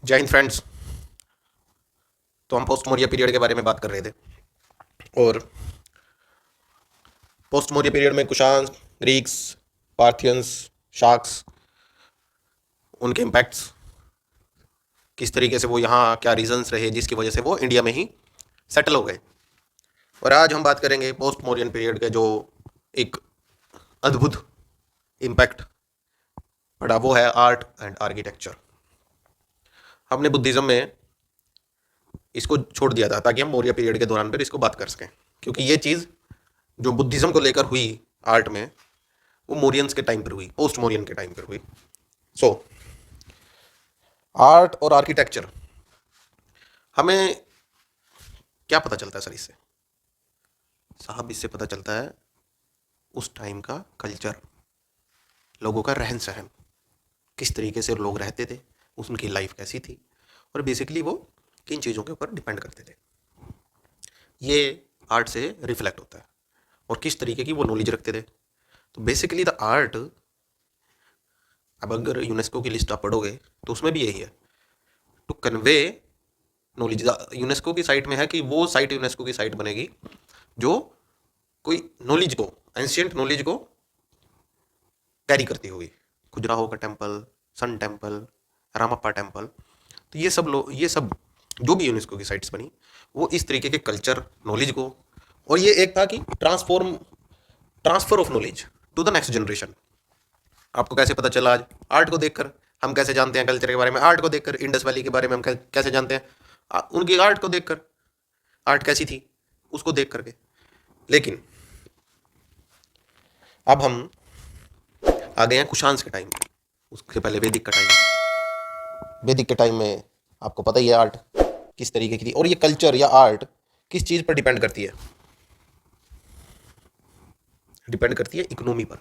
जय हिंद फ्रेंड्स। तो हम पोस्ट मौर्य पीरियड के बारे में बात कर रहे थे और पोस्ट मौर्य पीरियड में कुषाण, ग्रीक्स, पार्थियंस, शाक्स, उनके इम्पैक्ट्स, किस तरीके से वो यहाँ, क्या रीजंस रहे जिसकी वजह से वो इंडिया में ही सेटल हो गए। और आज हम बात करेंगे पोस्ट मौर्यन पीरियड के जो एक अद्भुत इम्पैक्ट पड़ा, वो है आर्ट एंड आर्किटेक्चर। हमने बुद्धिज्म में इसको छोड़ दिया था ताकि हम मौर्य पीरियड के दौरान पर इसको बात कर सकें, क्योंकि ये चीज़ जो बुद्धिज्म को लेकर हुई आर्ट में, वो मौर्यंस के टाइम पर हुई, पोस्ट मौर्यन के टाइम पर हुई। सो आर्ट और आर्किटेक्चर, हमें क्या पता चलता है सर इससे? साहब इससे पता चलता है उस टाइम का कल्चर, लोगों का रहन सहन, किस तरीके से लोग रहते थे, उनकी लाइफ कैसी थी, और बेसिकली वो किन चीज़ों के ऊपर डिपेंड करते थे। ये आर्ट से रिफ्लेक्ट होता है और किस तरीके की वो नॉलेज रखते थे। तो बेसिकली द आर्ट, अब अगर यूनेस्को की लिस्ट आप पढ़ोगे तो उसमें भी यही है, टू कन्वे नॉलेज। यूनेस्को की साइट में है कि वो साइट यूनेस्को की साइट बनेगी जो कोई नॉलेज को, एंशियंट नॉलेज को कैरी करती हुई। खजुराहो का temple, sun temple, Ramappa temple, तो ये सब लोग, ये सब जो भी यूनेस्को की साइट्स बनी, वो इस तरीके के कल्चर, नॉलेज को, और ये एक था कि transfer of knowledge to the next generation. आपको कैसे पता चला? आज आर्ट को देखकर हम कैसे जानते हैं कल्चर के बारे में। आर्ट को देखकर इंडस वैली के बारे में हम कैसे जानते हैं? उनकी आर्ट को देखकर, आर्ट कैसी थी उसको देख करके। लेकिन अब हम आ गए हैं कुषाण के टाइम, उसके पहले वैदिक का टाइम। वैदिक के टाइम में आपको पता ही है आर्ट किस तरीके की थी, और ये कल्चर या आर्ट किस चीज़ पर डिपेंड करती है? डिपेंड करती है इकोनॉमी पर।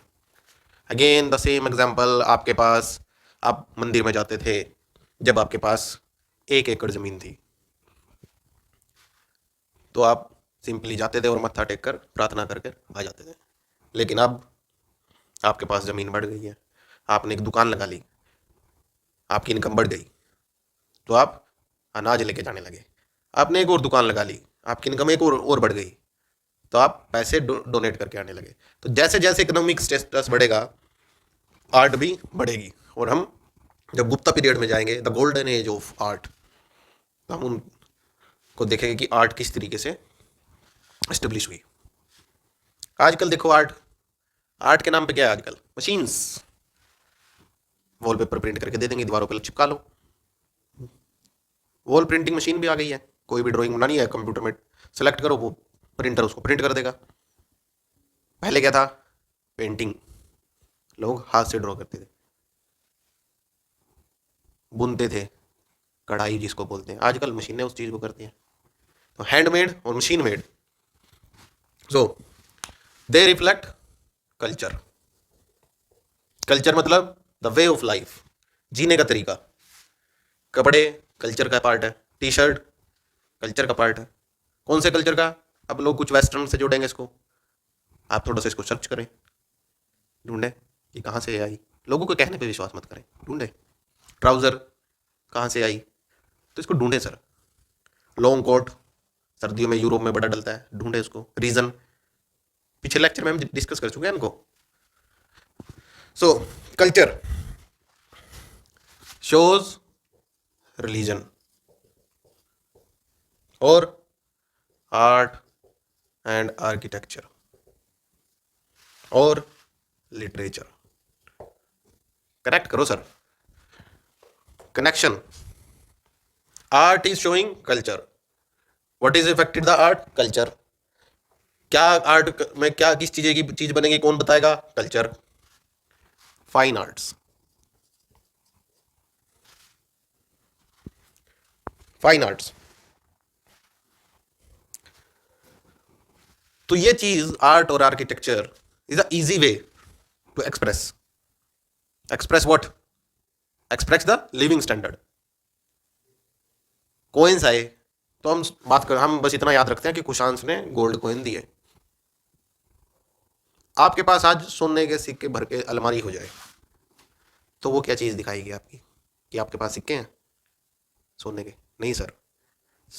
अगेन द सेम एग्जाम्पल, आपके पास, आप मंदिर में जाते थे जब आपके पास 1 एकड़ ज़मीन थी, तो आप सिंपली जाते थे और मत्था टेक कर प्रार्थना करके आ जाते थे। लेकिन अब आपके पास ज़मीन बढ़ गई है, आपने एक दुकान लगा ली, आपकी इनकम बढ़ गई, तो आप अनाज लेके जाने लगे। आपने एक और दुकान लगा ली, आपकी इनकम एक और बढ़ गई, तो आप पैसे डोनेट करके आने लगे। तो जैसे जैसे इकोनॉमिक स्टेटस बढ़ेगा, आर्ट भी बढ़ेगी। और हम जब गुप्ता पीरियड में जाएंगे, the golden age of art, तो हम उनको देखेंगे कि आर्ट किस तरीके से एस्टेब्लिश हुई। आजकल देखो, आर्ट, आर्ट के नाम पे क्या है आजकल? मशीन्स। वॉलपेपर प्रिंट करके दे देंगे, दीवारों पर चिपका लो। वॉल प्रिंटिंग मशीन भी आ गई है। कोई भी ड्राइंग बनानी है, कंप्यूटर में सेलेक्ट करो, वो प्रिंटर उसको प्रिंट कर देगा। पहले क्या था? पेंटिंग, लोग हाथ से ड्रॉ करते थे, बुनते थे, कढ़ाई जिसको बोलते हैं। आजकल मशीनें उस चीज़ को करती हैं। तो हैंडमेड और मशीन मेड, सो दे रिफ्लेक्ट कल्चर। कल्चर मतलब द वे ऑफ लाइफ, जीने का तरीका। कपड़े कल्चर का पार्ट है, टी शर्ट कल्चर का पार्ट है। कौन से कल्चर का? अब लोग कुछ वेस्टर्न से जोड़ेंगे इसको। आप थोड़ा सा इसको सर्च करें, ढूंढें कि कहाँ से आई। लोगों के कहने पे विश्वास मत करें, ढूंढें। ट्राउज़र कहाँ से आई, तो इसको ढूंढें सर। लॉन्ग कोट सर्दियों में यूरोप में बड़ा डलता है, ढूंढें उसको रीज़न। पिछले लेक्चर में हम डिस्कस कर चुके हैं इनको। सो कल्चर शोज रिलीजन, और आर्ट एंड आर्किटेक्चर और लिटरेचर। कनेक्ट करो sir, connection. Art is showing culture, what is affected the art? Culture. क्या आर्ट में क्या, किस चीज की चीज बनेगी, कौन बताएगा? Culture. Fine arts, fine arts. तो ये चीज आर्ट और architecture is a easy way to express, express what? Express the living standard. Coins आए तो हम बात कर, हम बस इतना याद रखते हैं कि कुषाण ने गोल्ड कॉइन दिए। आपके पास आज सोने के सिक्के भर के अलमारी हो जाए, तो वो क्या चीज़ दिखाएगी आपकी? कि आपके पास सिक्के हैं? सोने के नहीं सर,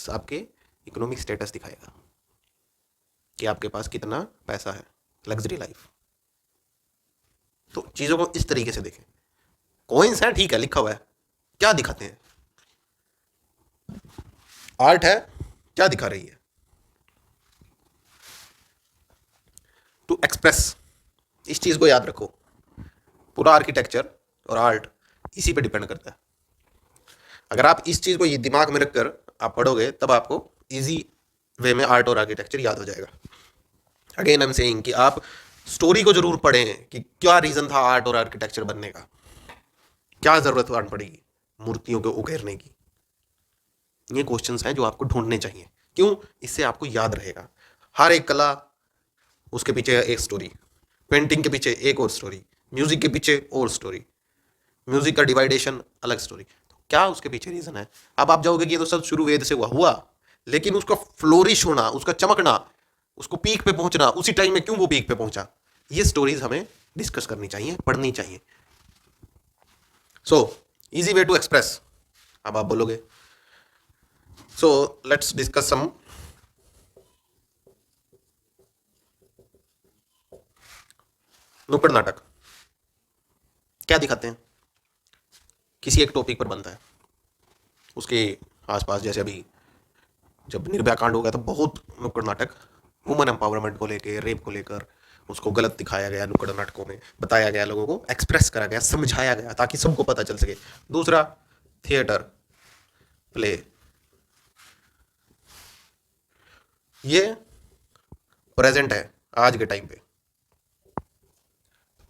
आपके इकोनॉमिक स्टेटस दिखाएगा कि आपके पास कितना पैसा है, लग्जरी लाइफ। तो चीज़ों को इस तरीके से देखें। कॉइन्स है ठीक है, लिखा हुआ है, क्या दिखाते हैं? आर्ट है, क्या दिखा रही है? To express. इस चीज़ को याद रखो, पूरा आर्किटेक्चर और आर्ट इसी पे डिपेंड करता है। अगर आप इस चीज़ को ये दिमाग में रखकर आप पढ़ोगे तब आपको इजी वे में आर्ट और आर्किटेक्चर याद हो जाएगा। अगेन आई एम सेइंग कि आप स्टोरी को जरूर पढ़ें कि क्या रीज़न था आर्ट और आर्किटेक्चर बनने का, क्या ज़रूरत पड़ेगी मूर्तियों को उकेरने की। ये क्वेश्चंस हैं जो आपको ढूंढने चाहिए। क्यों? इससे आपको याद रहेगा। हर एक कला, उसके पीछे एक स्टोरी, पेंटिंग के पीछे एक और स्टोरी, म्यूजिक के पीछे और स्टोरी, म्यूजिक का डिवाइडेशन अलग स्टोरी। तो क्या उसके पीछे रीज़न है? अब आप जाओगे कि ये तो सब शुरू वेद से हुआ, लेकिन उसका फ्लोरिश होना, उसका चमकना, उसको पीक पे पहुंचना, उसी टाइम में क्यों वो पीक पे पहुंचा, ये स्टोरीज हमें डिस्कस करनी चाहिए, पढ़नी चाहिए। So easy way to express. अब आप बोलोगे सो लेट्स डिस्कस सम नुक्कड़ नाटक। क्या दिखाते हैं? किसी एक टॉपिक पर बनता है, उसके आसपास, जैसे अभी जब निर्भया कांड हो गया तो बहुत नुक्कड़ नाटक वुमन एम्पावरमेंट को लेकर, रेप को लेकर, उसको गलत दिखाया गया, नुक्कड़ नाटकों में बताया गया, लोगों को एक्सप्रेस करा गया, समझाया गया ताकि सबको पता चल सके। दूसरा थिएटर, प्ले, ये प्रेजेंट है आज के टाइम पे।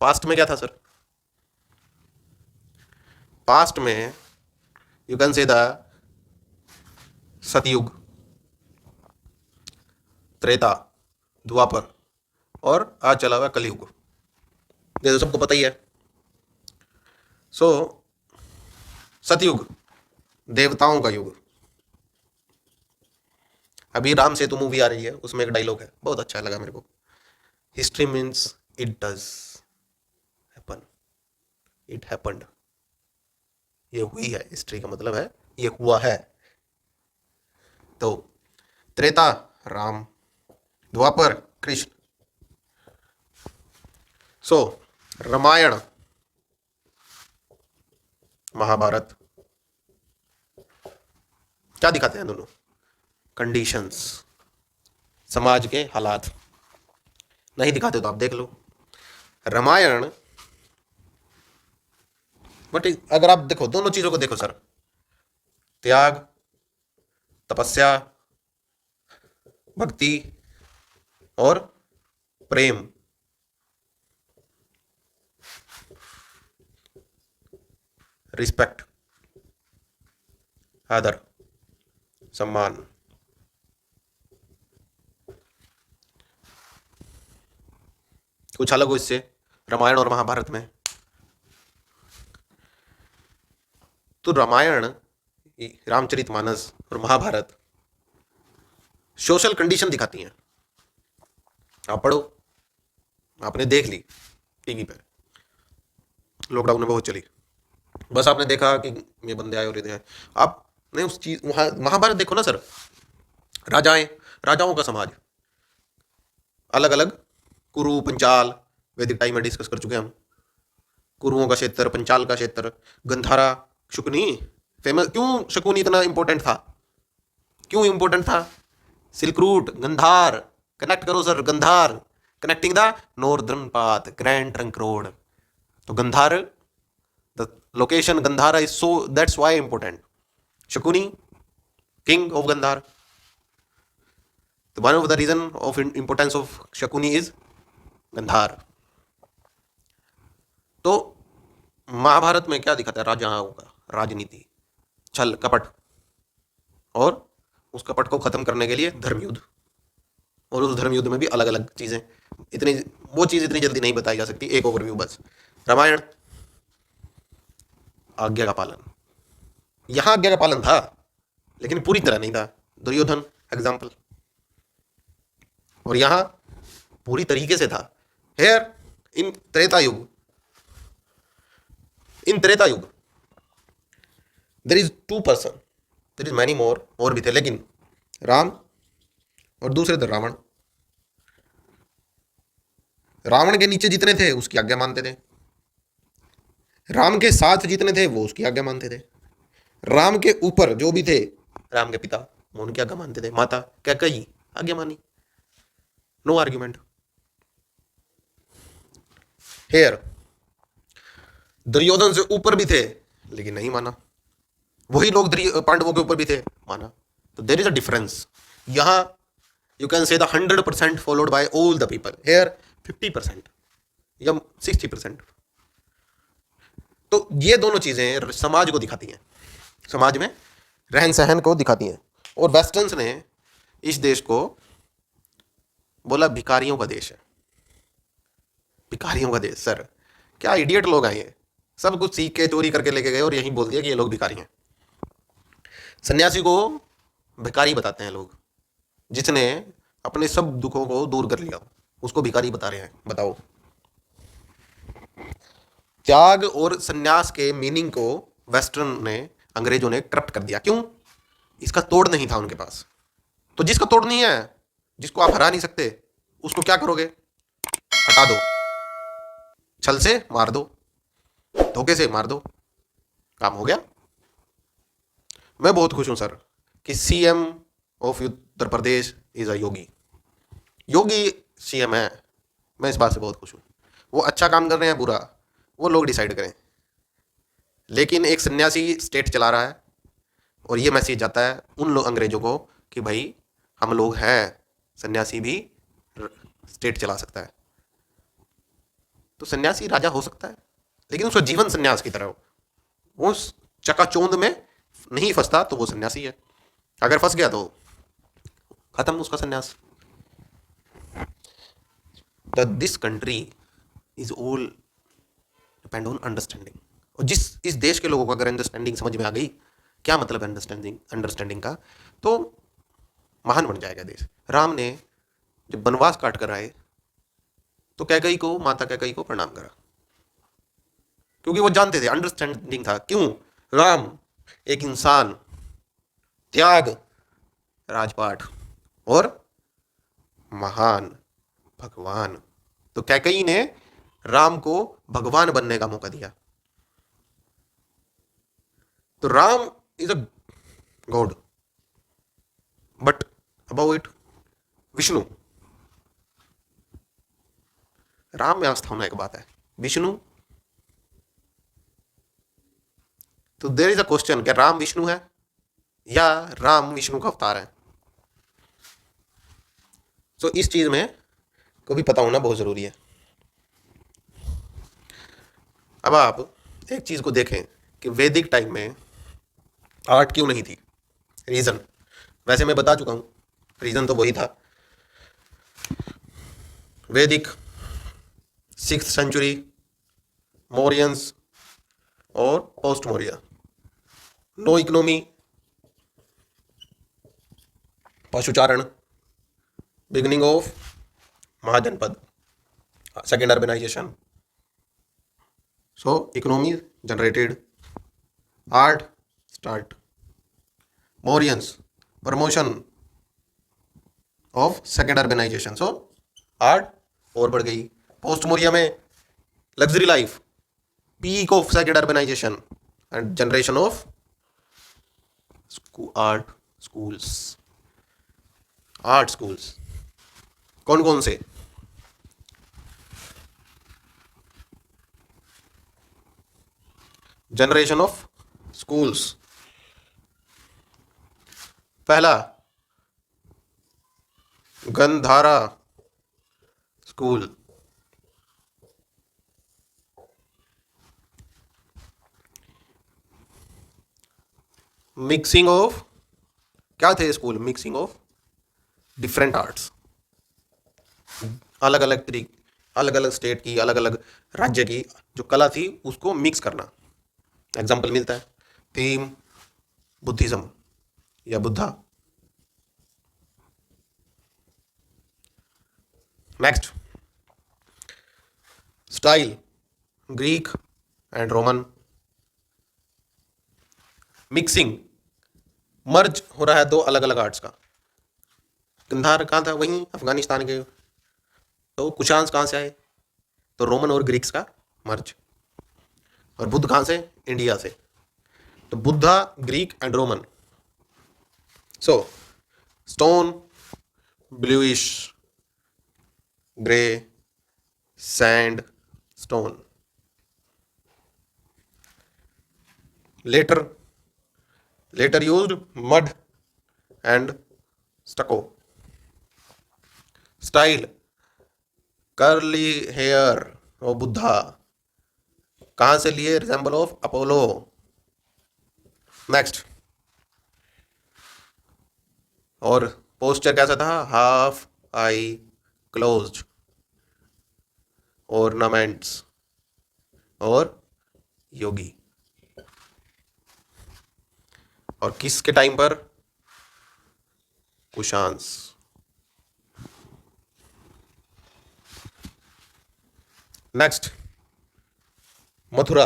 पास्ट में क्या था सर? पास्ट में यू कैन से द सतयुग, त्रेता, द्वापर और आज चला हुआ कलयुग। ये तो सबको पता ही है। सो सतयुग देवताओं का युग। अभी राम सेतु मूवी आ रही है, उसमें एक डायलॉग है, बहुत अच्छा लगा मेरे को। History means it does happen, it happened. ये हुई है, हिस्ट्री का मतलब है ये हुआ है। तो त्रेता राम, द्वापर कृष्ण। सो रामायण, महाभारत क्या दिखाते हैं दोनों? कंडीशंस, समाज के हालात। नहीं दिखाते तो आप देख लो। रामायण, बट अगर आप देखो दोनों चीजों को देखो सर, त्याग, तपस्या, भक्ति और प्रेम, रिस्पेक्ट, आदर, सम्मान। कुछ अलग हो इससे रामायण और महाभारत में। तो रामायण, रामचरितमानस और महाभारत सोशल कंडीशन दिखाती हैं। आप पढ़ो, आपने देख ली टीवी पे, लॉकडाउन में बहुत चली, बस आपने देखा कि ये बंदे आए और ये आए। आपने उस चीज, वहां महाभारत देखो ना सर, राजाएं, राजाओं का समाज अलग अलग, कुरु, पंचाल, वैदिक टाइम में डिस्कस कर चुके हैं हम। कुरुओं का क्षेत्र, पंचाल का क्षेत्र, गंधारा, शकुनी। फेमस क्यों शकुनी इतना इंपॉर्टेंट था? क्यों इंपॉर्टेंट था? सिल्क रूट, गंधार, कनेक्ट करो sir, Gandhar connecting the northern path, grand trunk road. तो Gandhar, the location Gandhara is so, that's why important. Shakuni, king of Gandhar. तो one of the reason of importance of Shakuni is Gandhar. तो महाभारत में क्या दिखाता है? राजाओं का राजनीति, छल कपट, और उस कपट को खत्म करने के लिए धर्मयुद्ध। और उस धर्मयुद्ध में भी अलग अलग चीजें, इतनी वो चीज इतनी जल्दी नहीं बताई जा सकती, एक ओवरव्यू बस। रामायण, आज्ञा का पालन। यहां आज्ञा का पालन था लेकिन पूरी तरह नहीं था, दुर्योधन एग्जाम्पल। और यहां पूरी तरीके से था। हेयर इन त्रेता युग, in Treta Yuga there is two person, there is many more, और भी थे, लेकिन राम और दूसरे थे रावण। रावण के नीचे जितने थे उसकी आज्ञा मानते थे, राम के साथ जितने थे वो उसकी आज्ञा मानते थे, राम के ऊपर जो भी थे राम के पिता वो उनकी आज्ञा मानते थे, माता कैकेयी आज्ञा मानी, नो आर्ग्यूमेंट। हेयर दुर्योधन से ऊपर भी थे लेकिन नहीं माना, वही लोग पांडवों के ऊपर भी थे, माना। तो देर इज अ डिफरेंस। यहां you can say the 100% followed by all the people, here 50% या 60%। तो ये दोनों चीजें समाज को दिखाती हैं, समाज में रहन सहन को दिखाती हैं। और वेस्टर्न्स ने इस देश को बोला भिखारियों का देश है। भिखारियों का देश, सर क्या इडियट लोग आए हैं, सब कुछ सीख के चोरी करके लेके गए और यहीं बोल दिया कि ये लोग भिखारी हैं। सन्यासी को भिखारी बताते हैं लोग, जिसने अपने सब दुखों को दूर कर लिया उसको भिखारी बता रहे हैं। बताओ, त्याग और सन्यास के मीनिंग को वेस्टर्न ने, अंग्रेजों ने करप्ट कर दिया। क्यों? इसका तोड़ नहीं था उनके पास। तो जिसका तोड़ नहीं है, जिसको आप हरा नहीं सकते, उसको क्या करोगे? हटा दो, छल से मार दो, धोखे से मार दो, काम हो गया। मैं बहुत खुश हूं सर कि CM of Uttar Pradesh is a Yogi. Yogi CM है, मैं इस बात से बहुत खुश हूं। वो अच्छा काम कर रहे हैं बुरा वो लोग डिसाइड करें, लेकिन एक सन्यासी स्टेट चला रहा है और ये मैसेज जाता है उन लोग अंग्रेजों को कि भाई हम लोग हैं, सन्यासी भी स्टेट चला सकता है। तो सन्यासी राजा हो सकता है, लेकिन उसका जीवन सन्यास की तरह हो, वो उस चकाचौंध में नहीं फंसता तो वो सन्यासी है। अगर फंस गया तो खत्म उसका सन्यास। This country is all depend on understanding. और इस देश के लोगों को अगर अंडरस्टैंडिंग समझ में आ गई, क्या मतलब अंडरस्टैंडिंग का, तो महान बन जाएगा देश। राम ने जब वनवास काट कर आए तो कैकेयी को, माता कैकेयी को प्रणाम करा, क्योंकि वो जानते थे, अंडरस्टैंडिंग था। क्यों? राम एक इंसान, त्याग, राजपाट और महान भगवान। तो कैकेयी ने राम को भगवान बनने का मौका दिया। तो Ram is a God, but about it Vishnu. Ram में आस्था होना एक बात है, विष्णु, तो देयर इज अ क्वेश्चन, क्या राम विष्णु है या राम विष्णु का अवतार है? तो इस चीज में को भी पता होना बहुत जरूरी है। अब आप एक चीज को देखें कि वैदिक टाइम में आर्ट क्यों नहीं थी। रीजन वैसे मैं बता चुका हूं, रीजन तो वही था। वैदिक 6th सेंचुरी, मौर्यंस और पोस्ट मौर्य, नो इकोनॉमी, पशुचारण, beginning of Mahajanapada, second urbanisation. So economy generated, art start, Mauryans promotion of second urbanisation, so art और बढ़ गई। पोस्ट मौर्य में luxury life, peak of second urbanisation and generation of art schools. Art schools कौन कौन से? Generation of schools, पहला Gandhara school, mixing of, क्या थे school? Mixing of different arts, अलग अलग तरीके, अलग अलग स्टेट की, अलग अलग राज्य की जो कला थी उसको मिक्स करना। एग्जाम्पल मिलता है थीम बुद्धिज्म या Buddha. Next style, Greek and Roman, mixing merge हो रहा है दो अलग अलग आर्ट्स का। गंधार कहाँ था, वहीं अफगानिस्तान के। तो कुशांस कहाँ से आए, तो रोमन और ग्रीक्स का मर्ज। और बुद्ध कहाँ से, इंडिया से। तो Buddha, Greek and Roman. So stone, bluish grey, sand stone. Later used mud and stucco. Style, curly hair of Buddha. कहाँ से लिए, रिजेंबल ऑफ अपोलो। नेक्स्ट, और पोस्चर कैसा था, हाफ आई क्लोज्ड। ऑर्नामेंट्स और योगी। और किसके टाइम पर, Kushans. Next, Mathura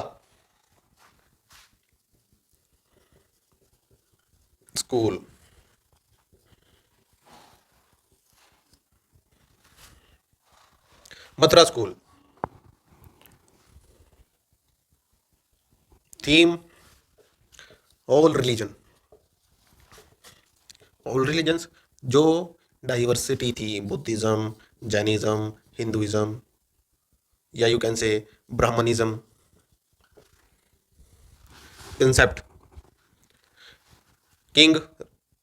school. Mathura school theme, all religion. All religions, जो डाइवर्सिटी थी, बुद्धिज्म, जैनिज्म, हिंदुइज्म, या you can say Brahmanism. Concept, king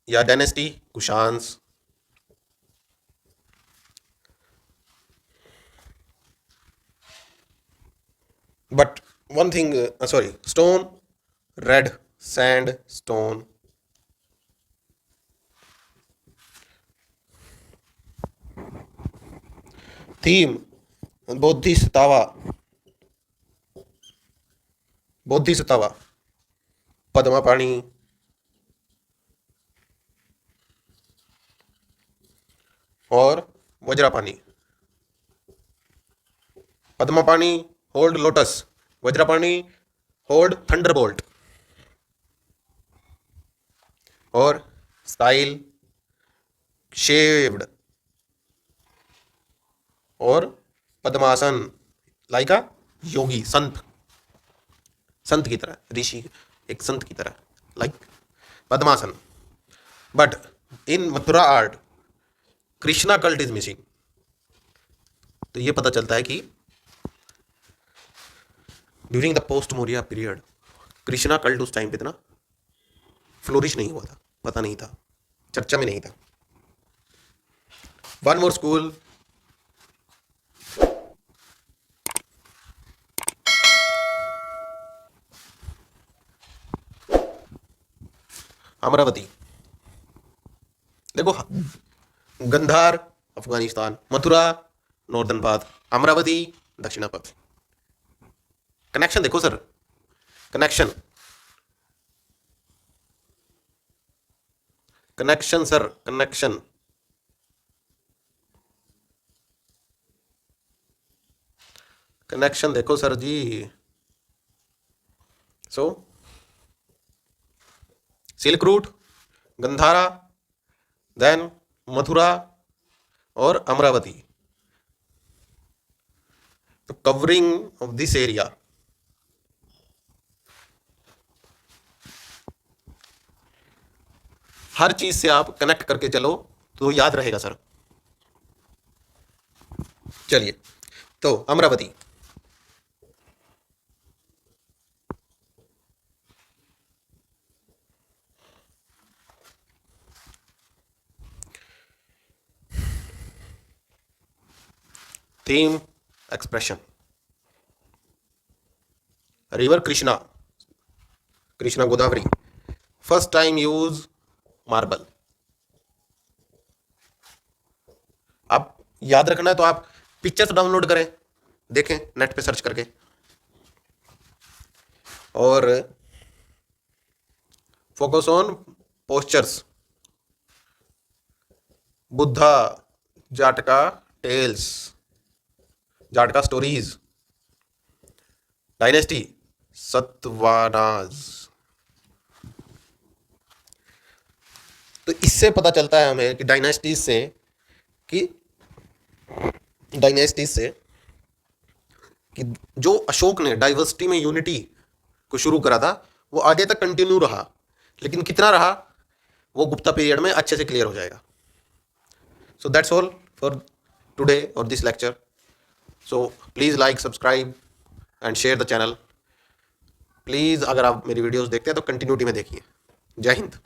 या dynasty, Kushans. But one thing, sorry, stone, red sand stone. Theme, Bodhisattva, Bodhisattva, Padmapani, और Vajrapani. Padmapani hold lotus, Vajrapani hold thunderbolt. और style, shaved और padmasana, like अ योगी, संत, संत की तरह, ऋषि, एक संत की तरह, like padmasana. But in Mathura art Krishna cult is missing. तो ये पता चलता है कि during the post Maurya period Krishna cult उस टाइम पे इतना फ्लोरिश नहीं हुआ था, पता नहीं था, चर्चा में नहीं था। One more school, Amaravati. देखो, Gandhar Afghanistan, Mathura northern path, Amaravati Dakshinapatha. Connection देखो sir, connection, connection sir, connection. Connection देखो sir ji. So silk route, Gandhara, then Mathura और अमरावती। तो कवरिंग ऑफ दिस एरिया, हर चीज से आप कनेक्ट करके चलो तो याद रहेगा सर। चलिए, तो Amravati, theme, expression. River Krishna, Krishna Godavari, first time use marble. आप याद रखना है तो आप पिक्चर्स डाउनलोड करें, देखें नेट पे सर्च करके। और focus on postures, Buddha, Jataka tales, Jataka stories, dynasty, Satavahanas. तो इससे पता चलता है हमें कि कि डायनेस्टीज से कि जो अशोक ने डाइवर्सिटी में यूनिटी को शुरू करा था वो आगे तक कंटिन्यू रहा, लेकिन कितना रहा वो गुप्ता पीरियड में अच्छे से क्लियर हो जाएगा. So that's all for today और this lecture. So please like, subscribe and share the channel. Please अगर आप मेरी वीडियोस देखते हैं तो कंटिन्यूटी में देखिए. जय हिंद.